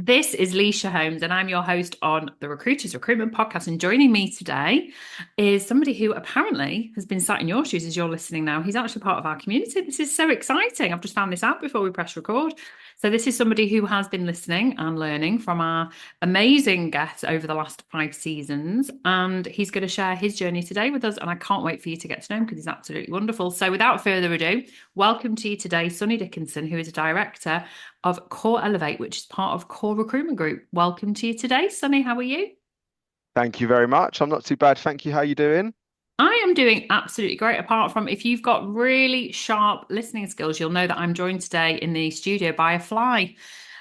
This is Lysha Holmes, and I'm your host on the Recruiters Recruitment Podcast. And joining me today is somebody who apparently has been sat in your shoes as you're listening now. He's actually part of our community. This is so exciting. I've just found this out before we press record. So, this is somebody who has been listening and learning from our amazing guests over the last 5 seasons. And he's going to share his journey today with us. And I can't wait for you to get to know him because he's absolutely wonderful. So, without further ado, welcome to you today, Sonny Dickinson, who is a director of CORElevate, which is part of Core Recruitment Group. Welcome to you today, Sonny. How are you? Thank you very much. I'm not too bad. Thank you. How you doing? I am doing absolutely great. Apart from if you've got really sharp listening skills, you'll know that I'm joined today in the studio by a fly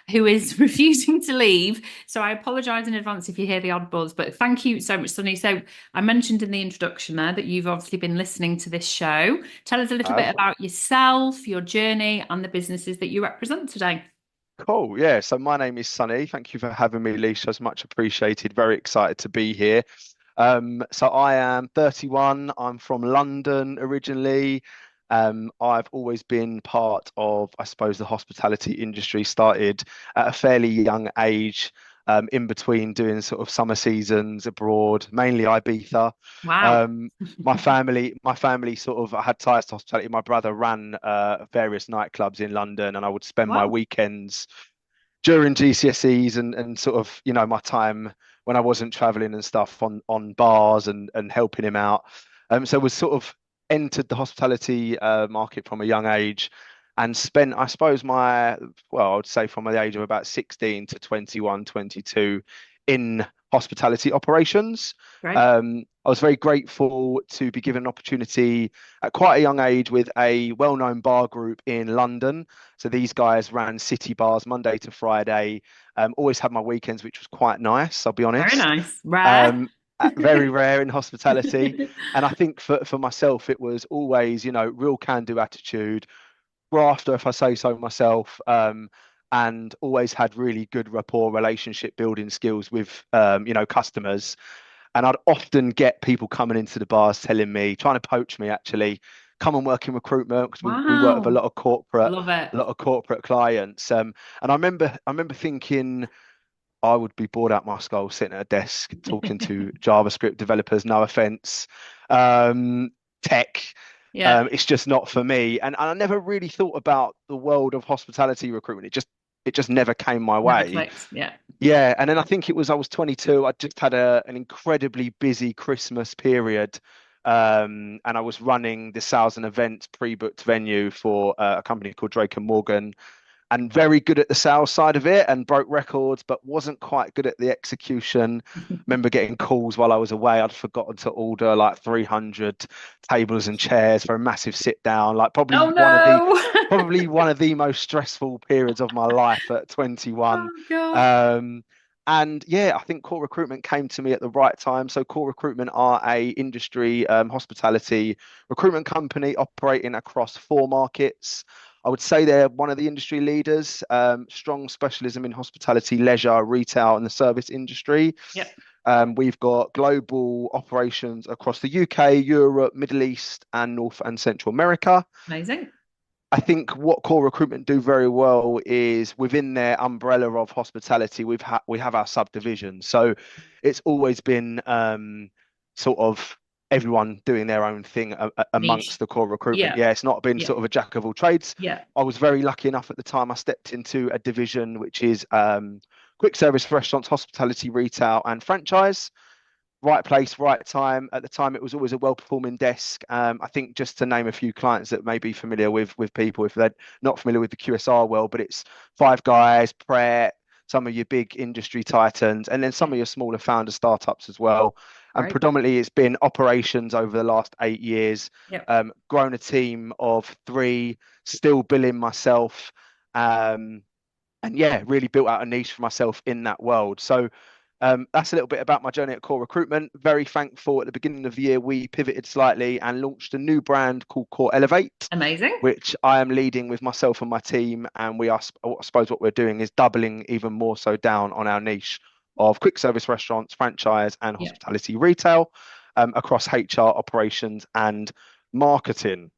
who is refusing to leave. So I apologize in advance if you hear the odd buzz, but thank you so much, Sonny. So I mentioned in the introduction there that you've obviously been listening to this show. Tell us a little bit about yourself, your journey, and the businesses that you represent today. Cool. Yeah. So my name is Sonny. Thank you for having me, Lisa. It's much appreciated. Very excited to be here. So I am 31. I'm from London originally. I've always been part of, I suppose, the hospitality industry. Started at a fairly young age, in between doing sort of summer seasons abroad, mainly Ibiza. Wow. Um, my family sort of I had ties to hospitality. My brother ran various nightclubs in London, and I would spend my Wow. weekends during GCSEs and sort of my time when I wasn't traveling and stuff on bars and helping him out. So was sort of entered the hospitality market from a young age and spent, I suppose, I would say from the age of about 16 to 21, 22 in hospitality operations. Great. I was very grateful to be given an opportunity at quite a young age with a well-known bar group in London. So these guys ran city bars Monday to Friday. Always had my weekends, which was quite nice, I'll be Very honest. nice. Rare. Um, Very rare in hospitality. And I think for myself, it was always, real can-do attitude, grafter, if I say so myself, and always had really good rapport, relationship building skills with, customers. And I'd often get people coming into the bars telling me, trying to poach me actually, come and work in recruitment because we work with Wow. Love a it. lot of corporate clients. And I remember thinking I would be bored out my skull sitting at a desk talking to JavaScript developers, no offense. Tech. Yeah. It's just not for me. And I never really thought about the world of hospitality recruitment. It just never came my Never way. clicked. Yeah. Yeah, and then I think I was 22. I just had an incredibly busy Christmas period, and I was running the sales and events pre-booked venue for a company called Drake and Morgan, and very good at the sales side of it, and broke records, but wasn't quite good at the execution. Remember getting calls while I was away. I'd forgotten to order like 300 tables and chairs for a massive sit down. Like Oh probably no. one of the most stressful periods of my life at 21. Oh God. Um, and yeah, I think Core Recruitment came to me at the right time. So Core Recruitment are a industry hospitality recruitment company operating across 4 markets. I would say they're one of the industry leaders, strong specialism in hospitality, leisure, retail, and the service industry. Yep. We've got global operations across the UK, Europe, Middle East, and North and Central America. Amazing. I think what Core Recruitment do very well is within their umbrella of hospitality, we have our subdivisions. So it's always been sort of everyone doing their own thing amongst Niche. the Core Recruitment. Yeah. Yeah, it's not been Yeah. sort of a jack of all trades. Yeah. I was very lucky enough at the time I stepped into a division which is quick service restaurants, hospitality, retail, and franchise. Right place, right time. At the time, it was always a well-performing desk. I think just to name a few clients that may be familiar with people if they're not familiar with the QSR world, but it's Five Guys, Pret, some of your big industry titans, and then some Yeah. of your smaller founder startups as well. And Great. predominantly, it's been operations over the last 8 years. Yep. Grown a team of three, still billing myself, and yeah, really built out a niche for myself in that world. So that's a little bit about my journey at Core Recruitment. Very thankful at the beginning of the year, we pivoted slightly and launched a new brand called CORElevate, Amazing. which I am leading with myself and my team. And I suppose what we're doing is doubling even more so down on our niche of quick service restaurants, franchise, and Yeah. hospitality retail across HR, operations, and marketing.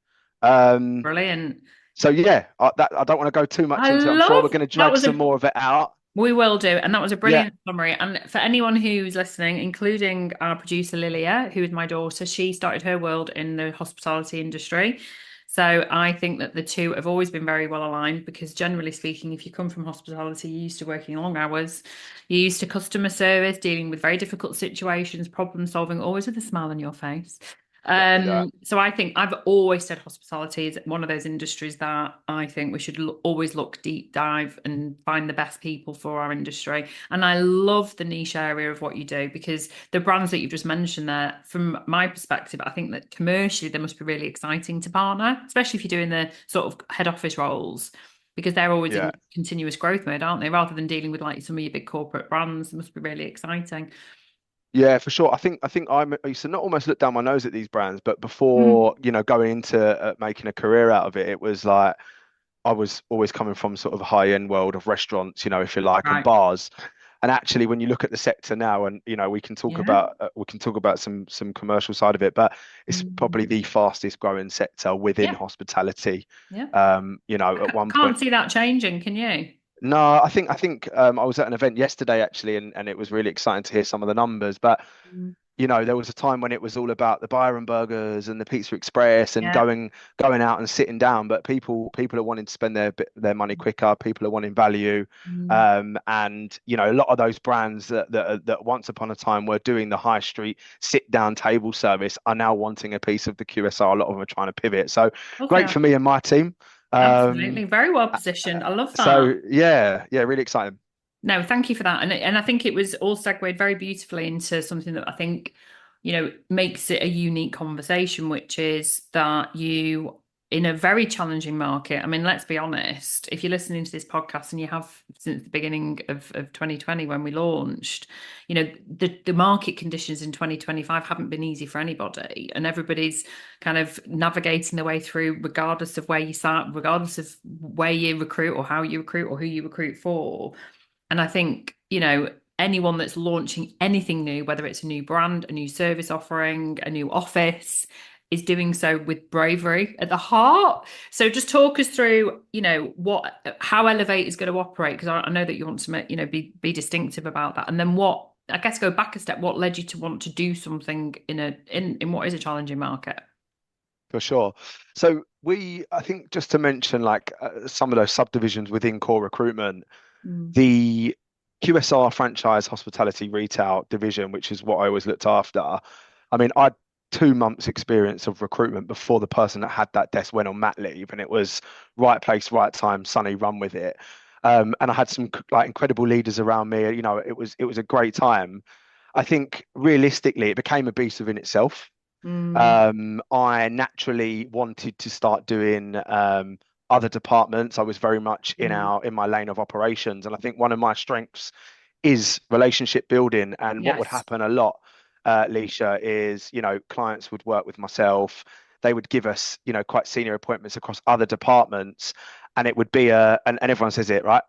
Um, Brilliant. so yeah, I don't want to go too much I into it. I'm sure we're love going to that drag was some a more of it out. We will do. And that was a Yeah, brilliant summary. And for anyone who's listening, including our producer Lilia, who is my daughter, she started her world in the hospitality industry. So I think that the two have always been very well aligned because generally speaking, if you come from hospitality, you're used to working long hours, you're used to customer service, dealing with very difficult situations, problem solving, always with a smile on your face. exactly that. So I think I've always said hospitality is one of those industries that I think we should always look deep dive and find the best people for our industry. And I love the niche area of what you do because the brands that you've just mentioned there, from my perspective, I think that commercially they must be really exciting to partner, especially if you're doing the sort of head office roles. Because they're always Yeah. in continuous growth mode, aren't they? Rather than dealing with like some of your big corporate brands, it must be really exciting. Yeah, for sure. I used to not almost look down my nose at these brands, but Mm. before, going into making a career out of it, it was like I was always coming from sort of a high-end world of restaurants, if you like, and Right. bars. And actually, when you look at the sector now, and Yeah. we can talk about some commercial side of it, but it's Mm. probably the fastest growing sector within Yeah. hospitality. Yeah. At one Can't point. see that changing, can you? No, I think I was at an event yesterday actually, and it was really exciting to hear some of the numbers. But Mm. there was a time when it was all about the Byron burgers and the Pizza Express and Yeah. going out and sitting down. But people are wanting to spend their money quicker. People are wanting value, Mm. and a lot of those brands that once upon a time were doing the high street sit down table service are now wanting a piece of the QSR. A lot of them are trying to pivot. So great Okay. for me and my team. Um, Absolutely. Very well positioned. I love that. so yeah, really exciting. No, thank you for that. And I think it was all segued very beautifully into something that I think, makes it a unique conversation, which is that you, in a very challenging market, I mean, let's be honest, if you're listening to this podcast and you have since the beginning of 2020 when we launched, the market conditions in 2025 haven't been easy for anybody. And everybody's kind of navigating their way through, regardless of where you start, regardless of where you recruit or how you recruit or who you recruit for. And I think, anyone that's launching anything new, whether it's a new brand, a new service offering, a new office, is doing so with bravery at the heart. So just talk us through, how Elevate is going to operate, because I know that you want to make, be distinctive about that. And then what, I guess go back a step, what led you to want to do something in what is a challenging market? For sure. So I think just to mention like some of those subdivisions within core recruitment, Mm. the QSR franchise hospitality retail division, which is what I always looked after. I mean, I had 2 months experience of recruitment before the person that had that desk went on mat leave, and it was right place, right time, Sonny, run with it. And I had some like incredible leaders around me. It was a great time. I think realistically, it became a beast within itself. Mm. I naturally wanted to start doing other departments. I was very much in Mm. my lane of operations, and I think one of my strengths is relationship building. And what would Yes. happen a lot, Lysha, is clients would work with myself. They would give us quite senior appointments across other departments, and it would be and everyone says it right.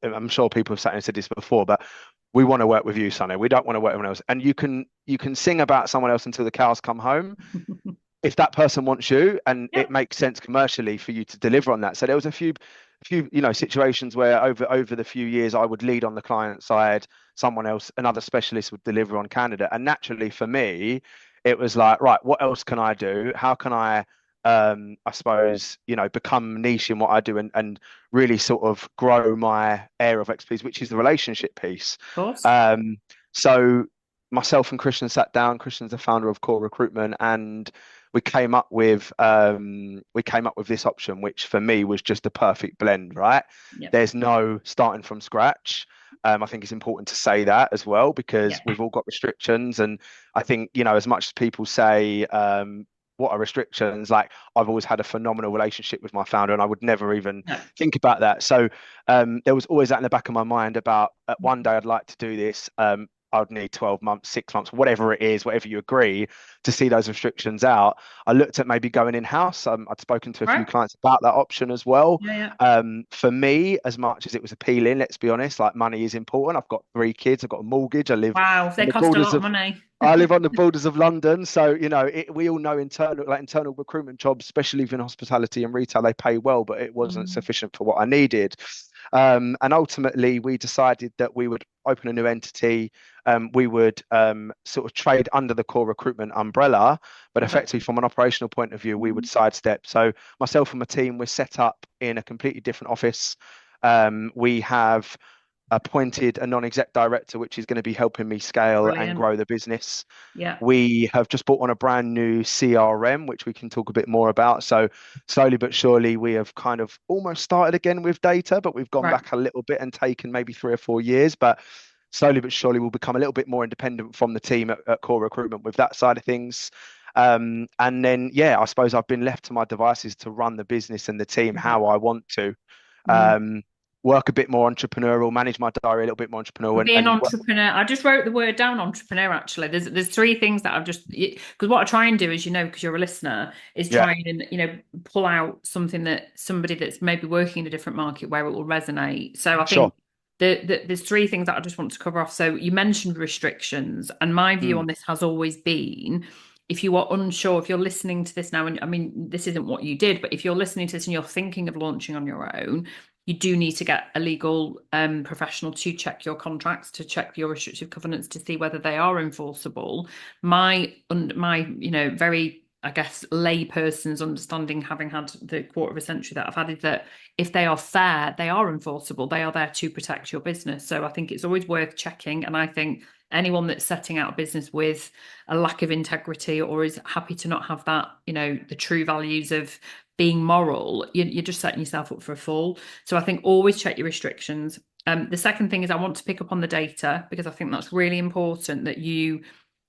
I'm sure people have sat and said this before, but we want to work with you, Sonny. We don't want to work with anyone else. And you can sing about someone else until the cows come home. If that person wants you, and Yeah. it makes sense commercially for you to deliver on that. So there was a few situations where over the few years I would lead on the client side, someone else, another specialist would deliver on candidate. And naturally for me, it was like, right, what else can I do? How can I suppose, become niche in what I do and really sort of grow my area of expertise, which is the relationship piece. Of course. Um, so myself and Christian sat down. Christian's the founder of Core Recruitment, and we came up with this option, which for me was just a perfect blend, right? Yeah. There's no starting from scratch. I think it's important to say that as well because Yeah. we've all got restrictions, and I think as much as people say, what are restrictions? Like I've always had a phenomenal relationship with my founder, and I would never even No. think about that. So there was always that in the back of my mind about one day I'd like to do this. I would need 12 months, 6 months, whatever it is, whatever you agree to see those restrictions out. I looked at maybe going in-house. I'd spoken to a few Right. clients about that option as well. Yeah. Yeah. For me, as much as it was appealing, let's be honest, like money is important. I've got 3 kids, I've got a mortgage, Wow. on They the cost a borders lot of of money. I live on the borders of London, so we all know internal recruitment jobs, especially in hospitality and retail, they pay well, but it wasn't Mm. sufficient for what I needed. And ultimately, we decided that we would open a new entity. We would sort of trade under the core recruitment umbrella, but Love it. effectively, from an operational point of view, we would Mhm. sidestep. So myself and my team were set up in a completely different office. We have appointed a non-exec director, which is going to be helping me scale and Brilliant. grow the business. Yeah. We have just bought on a brand new CRM, which we can talk a bit more about. So slowly but surely, we have kind of almost started again with data, but we've gone Right. back a little bit and taken maybe 3 or 4 years. But slowly but surely, we'll become a little bit more independent from the team at Core Recruitment with that side of things. And then, yeah, I suppose I've been left to my devices to run the business and the team Love it. how I want to. Mm. Um, Work a bit more entrepreneurial, manage my diary a little bit more entrepreneurial, Be an and work. entrepreneur. I just wrote the word down, entrepreneur. Actually, there's three things that I've just because what I try and do is, because you're a listener, is Yeah, try and pull out something that somebody that's maybe working in a different market where it will resonate. So I sure. think there's three things that I just want to cover off. So you mentioned restrictions, and my view Mm, on this has always been. If you are unsure, if you're listening to this now, and I mean, this isn't what you did, but if you're listening to this and you're thinking of launching on your own, you do need to get a legal professional to check your contracts, to check your restrictive covenants to see whether they are enforceable. My very, I guess, lay person's understanding, having had the quarter of a century that I've had, is that if they are fair, they are enforceable. They are there to protect your business. So I think it's always worth checking. And I think anyone that's setting out a business with a lack of integrity or is happy to not have that, the true values of being moral, you're just setting yourself up for a fall. So I think always check your restrictions. The second thing is I want to pick up on the data because I think that's really important that you,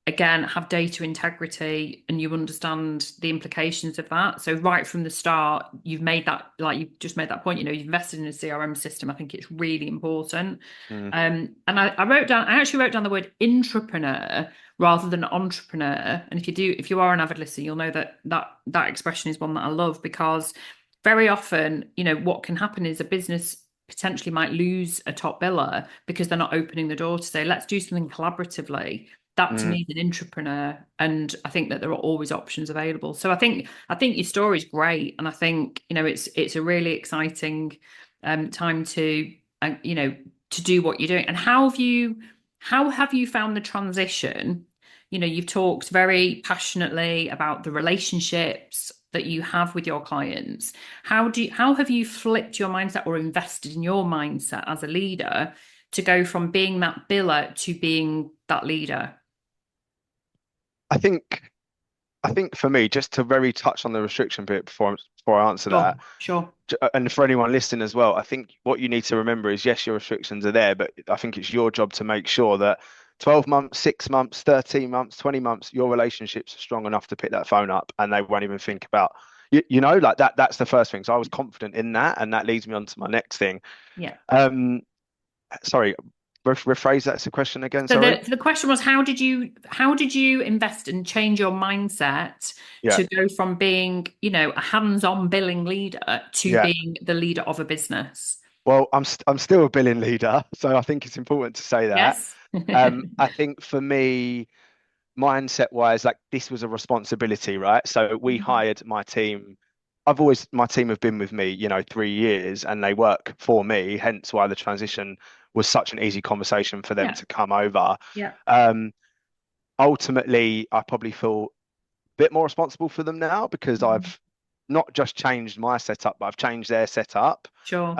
again, have data integrity and you understand the implications of that. So right from the start, you've made that, like you've just made that point, you've invested in a CRM system. I think it's really important. mm. And I actually wrote down the word intrapreneur rather than entrepreneur. And if you are an avid listener, you'll know that expression is one that I love because very often, what can happen is a business potentially might lose a top biller because they're not opening the door to say, let's do something collaboratively. That to Mm. me is an entrepreneur, and I think that there are always options available. So I think your story is great, and I think it's a really exciting time to to do what you're doing. And how have you found the transition? You've talked very passionately about the relationships that you have with your clients. How have you flipped your mindset or invested in your mindset as a leader to go from being that biller to being that leader? I think I think for me, just to very touch on the restriction bit before I answer Sure, that, sure. and for anyone listening as well, I think what you need to remember is yes, your restrictions are there, but I think it's your job to make sure that 12 months, 6 months, 13 months, 20 months, your relationships are strong enough to pick that phone up and they won't even think about like that. That's the first thing. So I was confident in that, and that leads me on to my next thing. Yeah. Um, Sorry, rephrase that question again. So Sorry. the question was, how did you invest and change your mindset Yeah. to go from being, a hands-on billing leader to Yeah. being the leader of a business? Well, I'm still a billing leader, so I think it's important to say that. Yes. I think for me, mindset wise, like this was a responsibility, right? So we Mhm. hired my team. My team have been with me, 3 years, and they work for me, hence why the transition was such an easy conversation for them Yeah. to come over. Yeah. Um, Ultimately, I probably feel a bit more responsible for them now because Mhm. I've not just changed my setup, but I've changed their setup. Sure.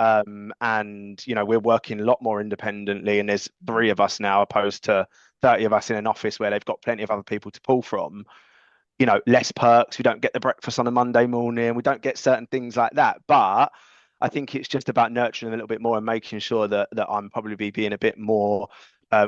And we're working a lot more independently, and there's Mhm. three of us now opposed to 30 of us in an office where they've got plenty of other people to pull from. Less perks. We don't get the breakfast on a Monday morning. We don't get certain things like that. But I think it's just about nurturing them a little bit more and making sure that I'm probably being a bit more,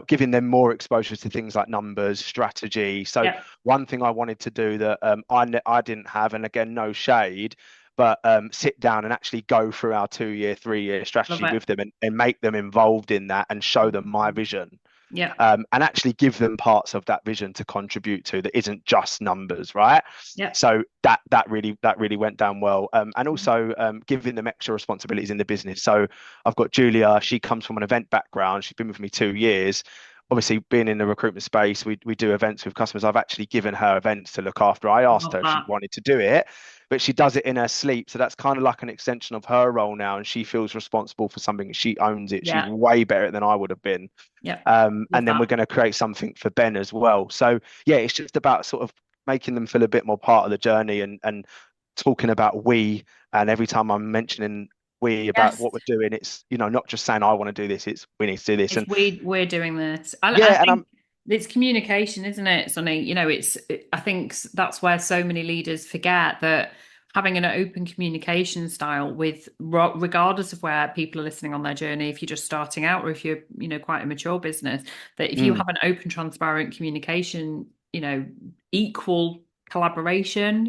giving them more exposure to things like numbers, strategy. So Yeah. one thing I wanted to do that I didn't have, and again, no shade, but sit down and actually go through our 2 year, 3 year Love strategy it. with them and make them involved in that and show them my Mhm. vision, Yeah. and actually give them parts of that vision to contribute to that isn't just numbers, right? Yeah. So that really went down well, and Mhm. also giving them extra responsibilities in the business. So I've got Julia. She comes from an event background. She's been with me 2 years. Obviously, being in the recruitment space, we do events with customers. I've actually given her events to look after. I asked Love her if she that. wanted to do it but she does it in her sleep. So that's kind of like an extension of her role now, and she feels responsible for something. She owns it. She's Yeah. way better than I would have been. Yeah. Love And then that. we're going to create something for Ben as well. So yeah, it's just about sort of making them feel a bit more part of the journey, and talking about we. And every time I'm mentioning we about Yes. what we're doing, it's, not just saying I want to do this, it's we need to do this. It's And we're doing this. I yeah, and think I'm it's communication, isn't it, Sonny? I think that's where so many leaders forget that having an open communication style with regardless of where people are listening on their journey, if you're just starting out or if you're, quite a mature business, that if you mm, have an open, transparent communication, equal collaboration,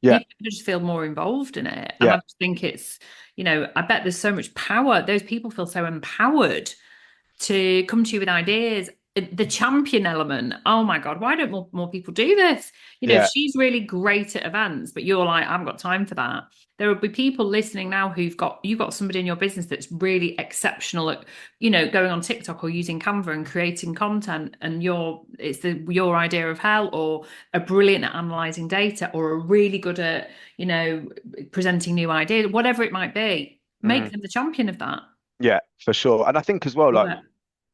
yeah, people just feel more involved in it. And I yeah, just think it's, I bet there's so much power. Those people feel so empowered to come to you with ideas. The champion element. Oh my God, why don't more people do this? If yeah. she's really great at events, but you're like, I haven't got time for that. There will be people listening now you've got somebody in your business that's really exceptional at, going on TikTok or using Canva and creating content, and your idea of hell, or a brilliant at analyzing data, or a really good at, presenting new ideas, whatever it might be. Make Mm, them the champion of that. yeah, for sure. And I think as well, Love like it.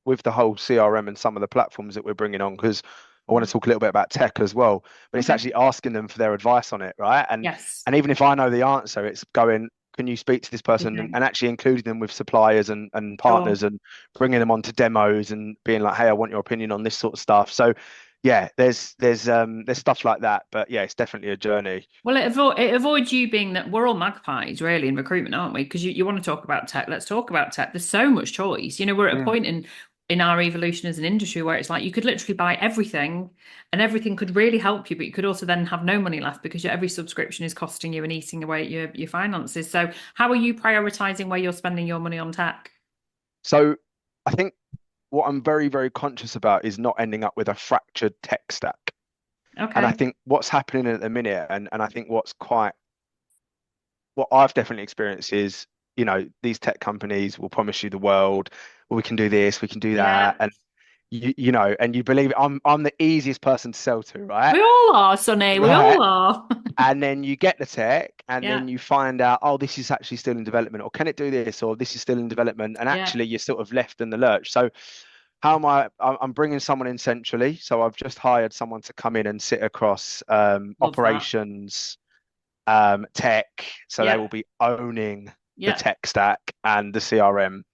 with the whole CRM and some of the platforms that we're bringing on, because I want Yeah. to talk a little bit about tech as well, but it's Okay. actually asking them for their advice on it, right? And Yes. even if I know the answer, it's going, can you speak to this person, and, Okay. and actually including them with suppliers and Sure. partners, and bringing them onto demos and being like, hey, I want your opinion on this sort of stuff. So yeah, there's stuff like that, but yeah, it's definitely a journey. Well, it avoids you being that we're all magpies really in recruitment, aren't we? Because you want to talk about tech. Let's talk about tech. There's so much choice. We're at a Mm. point in our evolution as an industry where it's like you could literally buy everything and everything could really help you, but you could also then have no money left because every subscription is costing you and eating away at your finances. So how are you prioritizing where you're spending your money on tech? So I think what I'm very, very conscious about is not ending up with a fractured tech stack. And I Okay. think what's happening at the minute, and I think what I've definitely experienced is, these tech companies will promise you the world. Well, we can do this, we can do that, Yeah. and and you believe it. I'm the easiest person to sell to, right? We all are, Sonny. We Right. all are. And then you get the tech, and Yeah. then you find out, oh, this is actually still in development, or can it do this, or this is still in development, and Yeah. actually you're sort of left in the lurch. So how am I'm bringing someone in centrally. So I've just hired someone to come in and sit across Love that. operations, tech. So they Yeah. will be owning the Yeah. tech stack and the CRM.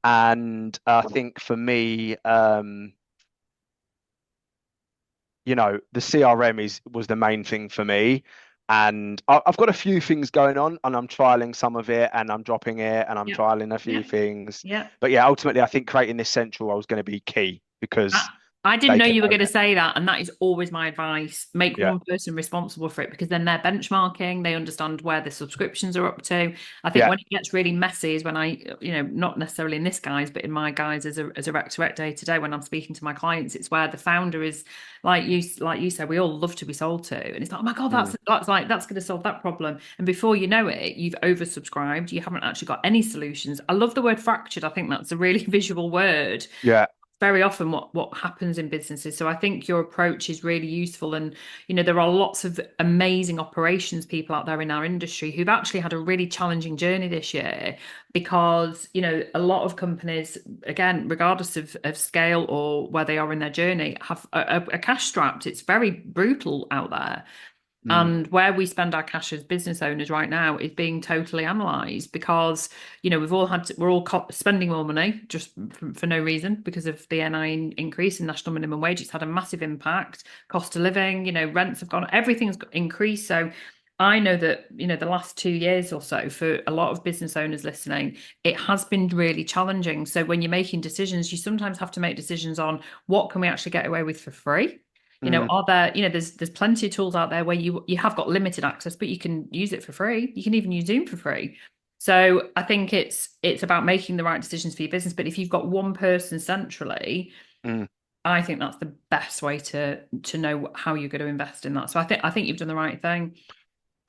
And I think for me, the CRM was the main thing for me. And I've got a few things going on, and I'm trialing some of it, and I'm dropping it, and I'm Yeah. trialing a few Yeah. things. Yeah. But yeah, ultimately, I think creating this central role is going to be key, I, because I didn't they know can you were own going to it. say that, and that is always my advice. Make Yeah, one person responsible for it because then they're benchmarking, they understand where the subscriptions are up to. I think yeah, when it gets really messy is when not necessarily in this guise, but in my guise as a rec to rec day to day, when I'm speaking to my clients, it's where the founder is like you said, we all love to be sold to, and it's like, oh my God, mm, that's going to solve that problem. And before you know it, you've oversubscribed, you haven't actually got any solutions. I love the word fractured. I think that's a really visual word yeah. very often what happens in businesses. So I think your approach is really useful. And there are lots of amazing operations people out there in our industry who've actually had a really challenging journey this year because a lot of companies, again, regardless of scale or where they are in their journey, have a cash strapped. It's very brutal out there. Mm. And where we spend our cash as business owners right now is being totally analysed because, we're all spending more money just for no reason because of the NI increase in national minimum wage. It's had a massive impact. Cost of living, rents have gone, everything's increased. So I know that, the last 2 years or so for a lot of business owners listening, it has been really challenging. So when you're making decisions, you sometimes have to make decisions on what can we actually get away with for free. Mm. Are there, there's plenty of tools out there where you have got limited access, but you can use it for free. You can even use Zoom for free. So I think it's about making the right decisions for your business. But if you've got one person centrally, Mm. I think that's the best way to know how you're going to invest in that. So I think you've done the right thing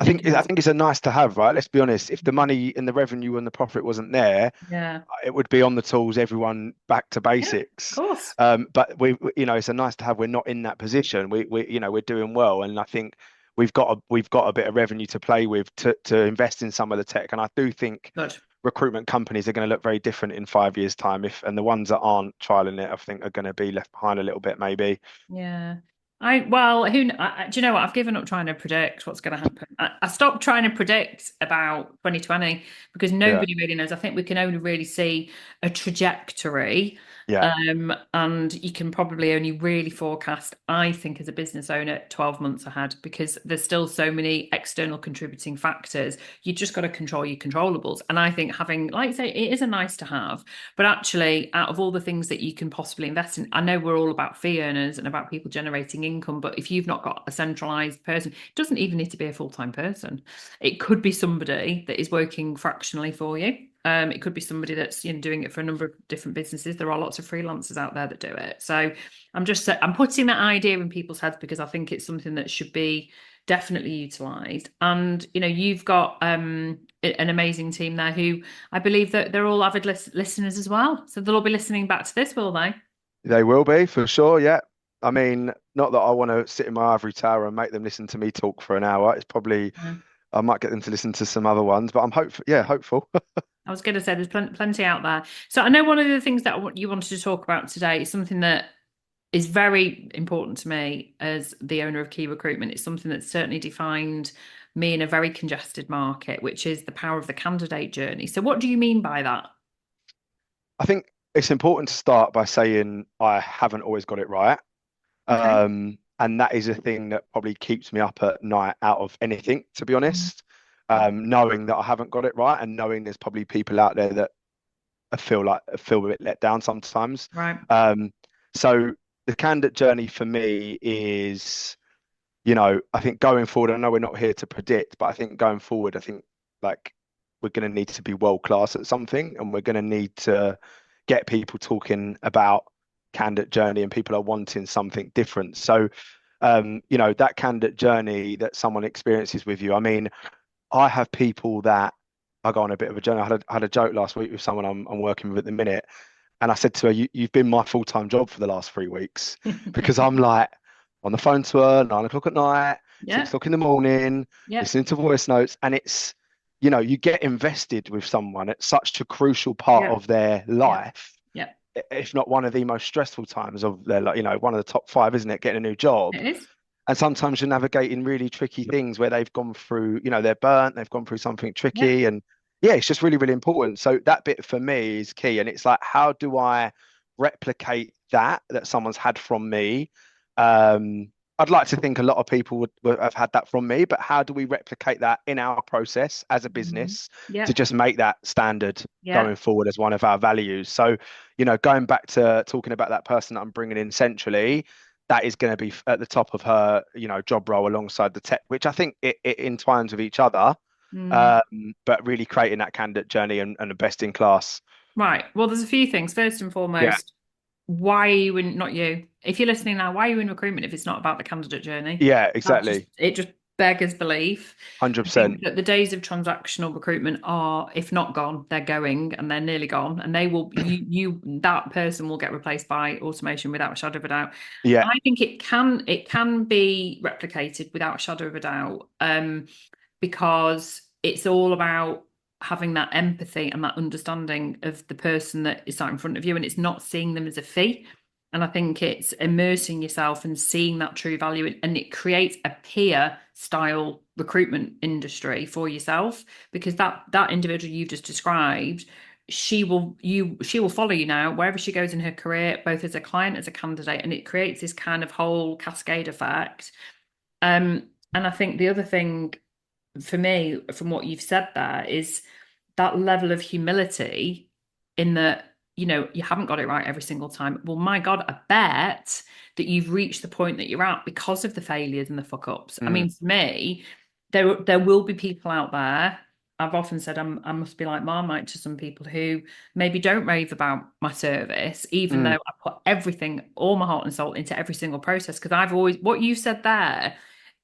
I in think I terms of, think it's a nice to have, right? Let's be honest. If the money and the revenue and the profit wasn't there, yeah, it would be on the tools, everyone back to yeah, of basics. course. But it's a nice to have. We're not in that position. We're doing well, and I think we've got a bit of revenue to play with to invest in some of the tech. And I do think Good. recruitment companies are going to look very different in 5 years' time, if and the ones that aren't trialing it, I think, are going to be left behind a little bit, maybe. Yeah. Do you know what? I've given up trying to predict what's going to happen. I stopped trying to predict about 2020 because Yeah, nobody really knows. I think we can only really see a trajectory. yeah, And you can probably only really forecast, I think, as a business owner, 12 months ahead because there's still so many external contributing factors. You just got to control your controllables. And I think having, like you say, it is a nice to have. But actually, out of all the things that you can possibly invest in, I know we're all about fee earners and about people generating income, but if you've not got a centralized person, it doesn't even need to be a full-time person. It could be somebody that is working fractionally for you. It could be somebody that's doing it for a number of different businesses. There are lots of freelancers out there that do it. So I'm putting that idea in people's heads because I think it's something that should be definitely utilized. And you've got an amazing team there who I believe that they're all avid listeners as well. So they'll all be listening back to this, will they? they will be for sure. Yeah, I mean, not that I want to sit in my ivory tower and make them listen to me talk for an hour. It's probably Yeah. I might get them to listen to some other ones, but I'm hopeful. Yeah, hopeful. I was going to say there's plenty out there. So I know one of the things that you wanted to talk about today is something that is very important to me as the owner of Key Recruitment. It's something that's certainly defined me in a very congested market, which is the power of the candidate journey. So what do you mean by that? I think it's important to start by saying I haven't always got it right. Okay. And that is a thing that probably keeps me up at night out of anything, to be Mhm. honest. Knowing that I haven't got it right and knowing there's probably people out there that I feel a bit let down sometimes. Right. So the candidate journey for me is, I think going forward, I know we're not here to predict, but I think going forward, I think like we're going to need to be world class at something, and we're going to need to get people talking about candidate journey, and people are wanting something different. So, that candidate journey that someone experiences with you. I mean, I have people that I go on a bit of a journey. I had a joke last week with someone I'm working with at the minute, and I said to her, "You've been my full-time job for the last 3 weeks," because I'm like on the phone to her 9 o'clock at night, six Yeah. o'clock in the morning, Yeah. listening to voice notes, and it's you get invested with someone at such a crucial part Yeah. of their Yeah. life, Yeah. if not one of the most stressful times of their life. One of the top five, isn't it? Getting a new job. It is. And sometimes you're navigating really tricky things where they've gone through, they're burnt, they've gone through something Yeah. tricky. And yeah, it's just really, really important. So that bit for me is key. And it's like, how do I replicate that someone's had from me? Um, I'd like to think a lot of people would have had that from me, but how do we replicate that in our process as a Mhm. business to Yeah. just make that standard Yeah. going forward as one of our values? So, going back to talking about that person that I'm bringing in centrally, that is going to be at the top of her, job role alongside the tech, which I think it entwines with each other, Mm. but really creating that candidate journey and a best in class. Right. Well, there's a few things. First and Yeah, foremost, why are you in, not you, if you're listening now, why are you in recruitment if it's not about the candidate journey? yeah, That exactly, it just beggars belief. I think 100%. that the days of transactional recruitment are, if not gone, they're going and they're nearly gone. And they will, that person will get replaced by automation without a shadow of a doubt. Yeah, I think it can be replicated without a shadow of a doubt. Because it's all about having that empathy and that understanding of the person that is sat in front of you, and it's not seeing them as a fee. And I think it's immersing yourself and seeing that true value, and it creates a peer style recruitment industry for yourself because that individual you've just described, she will follow you now wherever she goes in her career, both as a client, as a candidate, and it creates this kind of whole cascade effect. And I think the other thing for me, from what you've said there, is that level of humility in that, you haven't got it right every single time. Well, my God, I bet that you've reached the point that you're at because of the failures and the fuck ups. I mm, mean, for me, there will be people out there. I've often said I must be like Marmite to some people who maybe don't rave about my service, even though mm. I put everything, all my heart and soul into every single process. Because I've always, what you said there,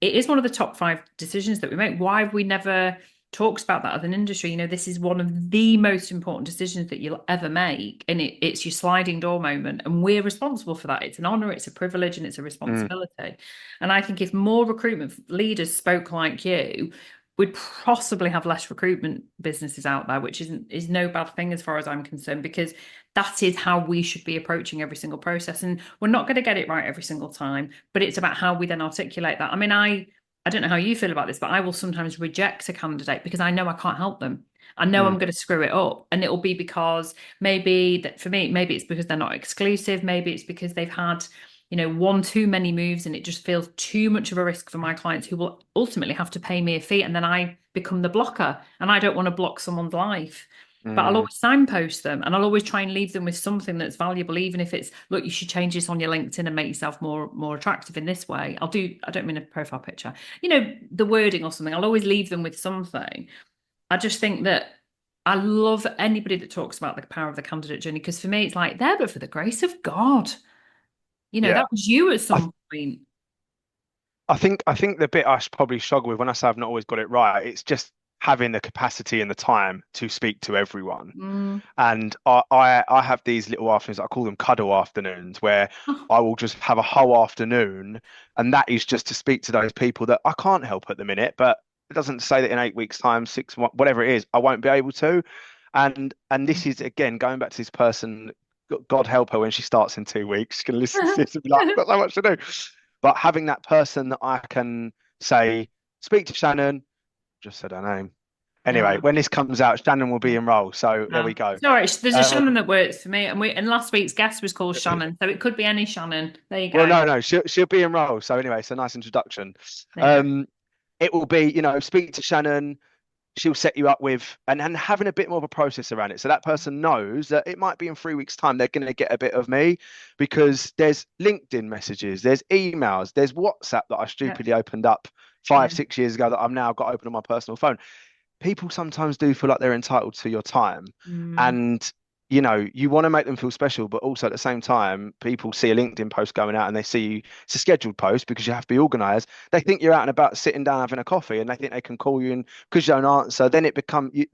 it is one of the top five decisions that we make. Why have we never talks about that as an industry. This is one of the most important decisions that you'll ever make, and it's your sliding door moment, and we're responsible for that. It's an honor, it's a privilege, and it's a Mm, responsibility. And I think if more recruitment leaders spoke like you, we'd possibly have less recruitment businesses out there, which is no bad thing as far as I'm concerned, because that is how we should be approaching every single process. And we're not going to get it right every single time, but it's about how we then articulate that. I mean, I don't know how you feel about this, but I will sometimes reject a candidate because I know I can't help them. I know I'm mm, going to screw it up. And it'll be because maybe that for me, maybe it's because they're not exclusive. Maybe it's because they've had, one too many moves and it just feels too much of a risk for my clients who will ultimately have to pay me a fee. And then I become the blocker and I don't want to block someone's life. But I'll mm. always signpost them and I'll always try and leave them with something that's valuable, even if it's, look, you should change this on your LinkedIn and make yourself more attractive in this way. I don't mean a profile picture, the wording or something. I'll always leave them with something. I just think that I love anybody that talks about the power of the candidate journey, because for me, it's like, there, but for the grace of God, Yeah. that was you at I, some point. I think the bit I probably struggle with when I say I've not always got it right, it's just having the capacity and the time to speak to everyone. Mm. And I have these little afternoons, I call them cuddle afternoons, where Oh, I will just have a whole afternoon, and that is just to speak to those people that I can't help at the minute, but it doesn't say that in 8 weeks' time, 6 months, whatever it is, I won't be able to. And this is again going back to this person, God help her when she starts in 2 weeks, she's gonna listen to this and be like, I've got so much to do. But having that person that I can say, speak to Shannon, just said her name. Anyway, yeah. when this comes out, Shannon will be Yeah. in role. So there we No. go. Sorry, there's a Um, Shannon that works for me, and last week's guest was called Shannon, so it could be any Shannon. There you well, go. no, she'll be in role. So anyway, it's a nice introduction. There you go. Um, it will be, speak to Shannon. She'll set you up with and having a bit more of a process around it. So that person knows that it might be in 3 weeks' time they're going to get a bit of me, because there's LinkedIn messages, there's emails, there's WhatsApp that I Yeah. stupidly opened up Yeah. 5, 6 years ago that I've now got open on my personal phone. People sometimes do feel like they're entitled to your time. Mm. And, you want to make them feel special, but also at the same time, people see a LinkedIn post going out and they see it's a scheduled post because you have to be organized. They think you're out and about sitting down having a coffee, and they think they can call you, and because you don't answer, then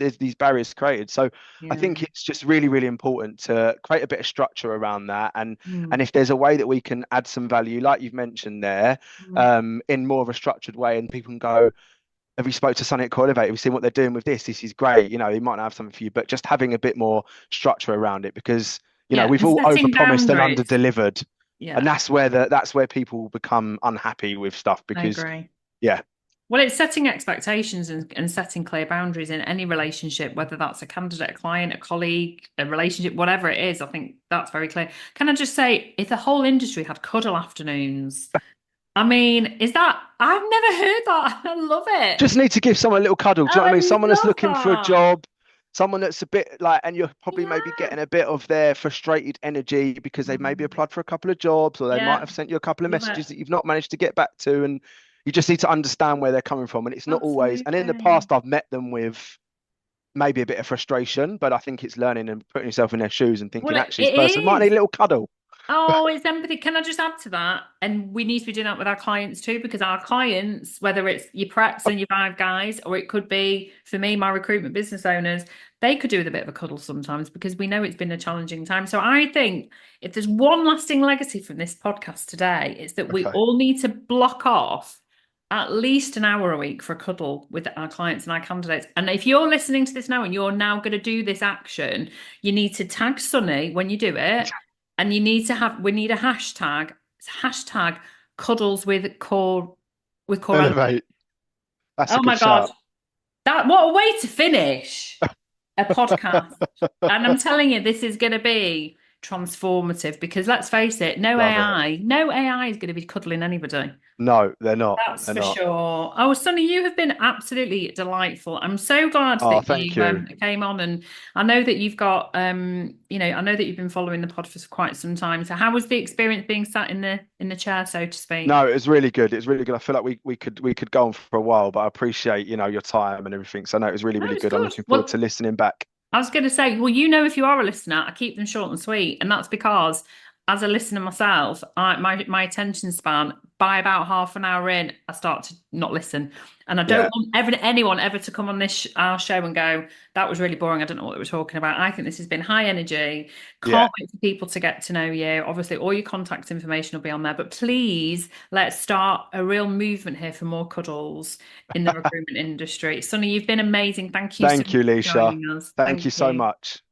there's these barriers created. So I Yeah. think it's just really, really important to create a bit of structure around that. And Mm. if there's a way that we can add some value, like you've mentioned there, Mm. in more of a structured way, and people can go, have you spoke to Sonny at CORElevate? Have you seen what they're doing with this? This is great. They might not have something for you, but just having a bit more structure around it, because Yeah. we've And all setting overpromised and boundaries. under-delivered, and Yeah, that's where people become unhappy with stuff, I because agree. yeah, Well, it's setting expectations and setting clear boundaries in any relationship, whether that's a candidate, a client, a colleague, a relationship, whatever it is. I think that's very clear. Can I just say, if the whole industry had cuddle afternoons, I mean, I've never heard that. I love it. just need to give someone a little cuddle. Do you Oh, know what I I mean? Someone that's love looking for a that. job, someone that's a bit like, and you're probably maybe Yeah. getting a bit of their frustrated energy because they've maybe Mm. applied for a couple of jobs, or they might Yeah, have sent you a couple of love it. messages that you've not managed to get back to, and you just need to understand where they're coming from. And it's not always, and in the Absolutely. past, I've met them with maybe a bit of frustration, but I think it's learning and putting yourself in their shoes and Well, thinking, it, actually, this it person might is. need a little cuddle. Oh, it's empathy. Can I just add to that? And we need to be doing that with our clients too, because our clients, whether it's your preps and your five guys, or it could be for me, my recruitment business owners, they could do with a bit of a cuddle sometimes, because we know it's been a challenging time. So I think if there's one lasting legacy from this podcast today, it's that we Okay. all need to block off at least an hour a week for a cuddle with our clients and our candidates. And if you're listening to this now and you're now going to do this action, you need to tag Sunny when you do it, and we need a hashtag. It's hashtag cuddles with core. Elevate. That's a Oh good my God. shout. What a way to finish a podcast. And I'm telling you, this is going to be transformative, because let's face it, Love it. No AI is going to be cuddling anybody. No, they're not. That's They're for not. sure. Oh, Sonny, you have been absolutely delightful. I'm so glad Oh, that thank you you. came on, and I know that you've got I know that you've been following the pod for quite some time. So how was the experience being sat in the chair, so to speak? No, it was really good. It was really good. I feel like we could go on for a while, but I appreciate, your time and everything. So no, it was really, No, really it's good. I'm good. looking forward to Well, listening back. I was going to say, well, if you are a listener, I keep them short and sweet, and that's because as a listener myself, my attention span by about half an hour in, I start to not listen, and I don't Yeah. want anyone ever to come on this our show and go, "That was really boring. I don't know what they were talking about." I think this has been high energy. Yeah. Can't wait for people to get to know you. Obviously, all your contact information will be on there, but please let's start a real movement here for more cuddles in the recruitment industry. Sonny, you've been amazing. Thank you so Thank much you, for Lysha. joining us. Thank Thank you so you. much.